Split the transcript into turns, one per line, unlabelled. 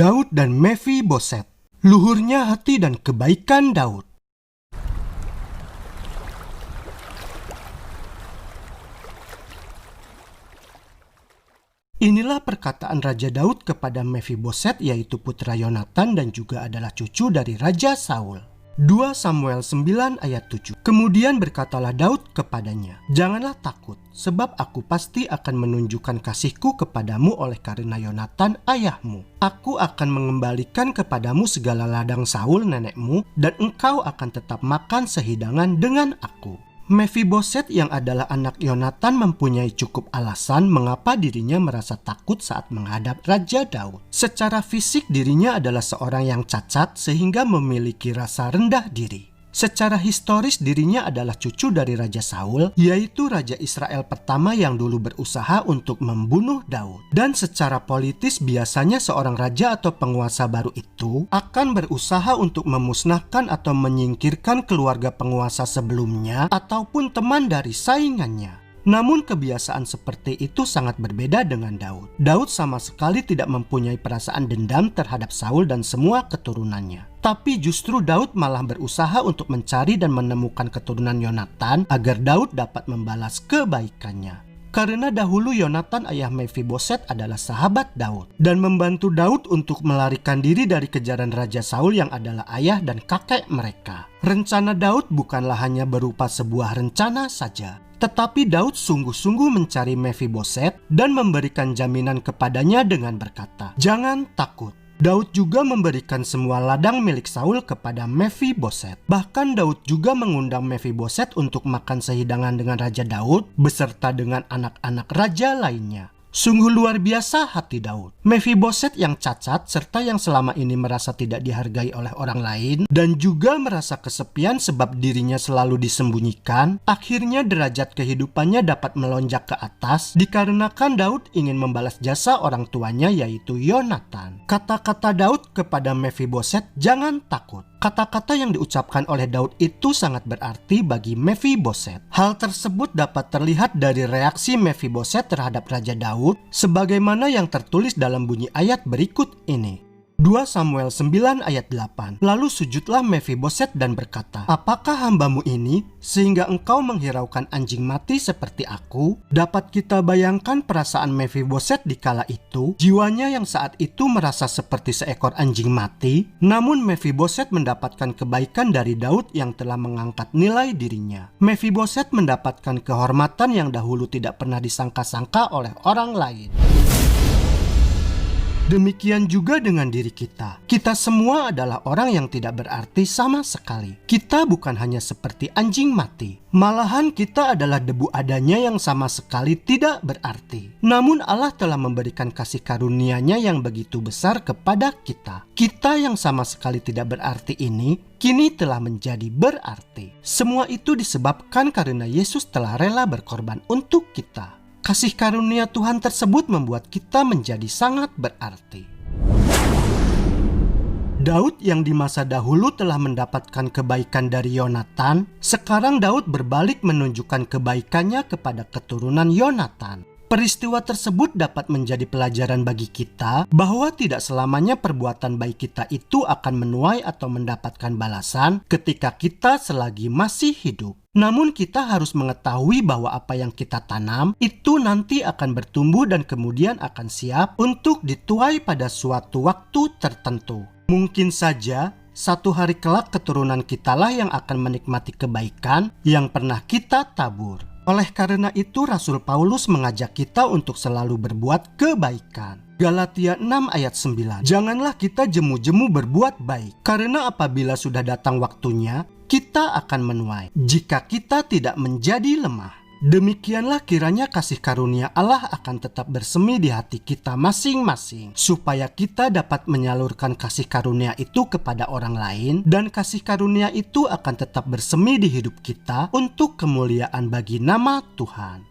Daud dan Mefiboset. Luhurnya hati dan kebaikan Daud. Inilah perkataan Raja Daud kepada Mefiboset, yaitu putra Yonatan dan juga adalah cucu dari Raja Saul. 2 Samuel 9 ayat 7. Kemudian berkatalah Daud kepadanya, "Janganlah takut, sebab aku pasti akan menunjukkan kasihku kepadamu oleh karena Yonatan ayahmu. Aku akan mengembalikan kepadamu segala ladang Saul nenekmu, dan engkau akan tetap makan sehidangan dengan aku." Mefiboset yang adalah anak Yonatan mempunyai cukup alasan mengapa dirinya merasa takut saat menghadap Raja Daud. Secara fisik dirinya adalah seorang yang cacat sehingga memiliki rasa rendah diri. Secara historis dirinya adalah cucu dari Raja Saul, yaitu Raja Israel pertama yang dulu berusaha untuk membunuh Daud. Dan secara politis biasanya seorang raja atau penguasa baru itu akan berusaha untuk memusnahkan atau menyingkirkan keluarga penguasa sebelumnya ataupun teman dari saingannya. Namun kebiasaan seperti itu sangat berbeda dengan Daud. Daud sama sekali tidak mempunyai perasaan dendam terhadap Saul dan semua keturunannya. Tapi justru Daud malah berusaha untuk mencari dan menemukan keturunan Yonatan agar Daud dapat membalas kebaikannya. Karena dahulu Yonatan ayah Mefiboset adalah sahabat Daud dan membantu Daud untuk melarikan diri dari kejaran Raja Saul yang adalah ayah dan kakek mereka. Rencana Daud bukanlah hanya berupa sebuah rencana saja, tetapi Daud sungguh-sungguh mencari Mefiboset dan memberikan jaminan kepadanya dengan berkata, "Jangan takut." Daud juga memberikan semua ladang milik Saul kepada Mefiboset. Bahkan Daud juga mengundang Mefiboset untuk makan sehidangan dengan Raja Daud beserta dengan anak-anak raja lainnya. Sungguh luar biasa hati Daud. Mefiboset yang cacat serta yang selama ini merasa tidak dihargai oleh orang lain dan juga merasa kesepian sebab dirinya selalu disembunyikan, akhirnya derajat kehidupannya dapat melonjak ke atas dikarenakan Daud ingin membalas jasa orang tuanya yaitu Yonatan. Kata-kata Daud kepada Mefiboset, "Jangan takut." Kata-kata yang diucapkan oleh Daud itu sangat berarti bagi Mefiboset. Hal tersebut dapat terlihat dari reaksi Mefiboset terhadap Raja Daud sebagaimana yang tertulis dalam bunyi ayat berikut ini. 2 Samuel 9 ayat 8. Lalu sujudlah Mefiboset dan berkata, "Apakah hambamu ini sehingga engkau menghiraukan anjing mati seperti aku?" Dapat kita bayangkan perasaan Mefiboset di kala itu. Jiwanya yang saat itu merasa seperti seekor anjing mati. Namun Mefiboset mendapatkan kebaikan dari Daud yang telah mengangkat nilai dirinya. Mefiboset mendapatkan kehormatan yang dahulu tidak pernah disangka-sangka oleh orang lain. Demikian juga dengan diri kita. Kita semua adalah orang yang tidak berarti sama sekali. Kita bukan hanya seperti anjing mati. Malahan kita adalah debu adanya yang sama sekali tidak berarti. Namun Allah telah memberikan kasih karunia-Nya yang begitu besar kepada kita. Kita yang sama sekali tidak berarti ini kini telah menjadi berarti. Semua itu disebabkan karena Yesus telah rela berkorban untuk kita. Kasih karunia Tuhan tersebut membuat kita menjadi sangat berarti. Daud yang di masa dahulu telah mendapatkan kebaikan dari Yonatan, sekarang Daud berbalik menunjukkan kebaikannya kepada keturunan Yonatan. Peristiwa tersebut dapat menjadi pelajaran bagi kita bahwa tidak selamanya perbuatan baik kita itu akan menuai atau mendapatkan balasan ketika kita selagi masih hidup. Namun kita harus mengetahui bahwa apa yang kita tanam itu nanti akan bertumbuh dan kemudian akan siap untuk dituai pada suatu waktu tertentu. Mungkin saja satu hari kelak keturunan kitalah yang akan menikmati kebaikan yang pernah kita tabur. Oleh karena itu Rasul Paulus mengajak kita untuk selalu berbuat kebaikan. Galatia 6 ayat 9. Janganlah kita jemu-jemu berbuat baik, karena apabila sudah datang waktunya, kita akan menuai jika kita tidak menjadi lemah. Demikianlah kiranya kasih karunia Allah akan tetap bersemi di hati kita masing-masing, supaya kita dapat menyalurkan kasih karunia itu kepada orang lain, dan kasih karunia itu akan tetap bersemi di hidup kita untuk kemuliaan bagi nama Tuhan.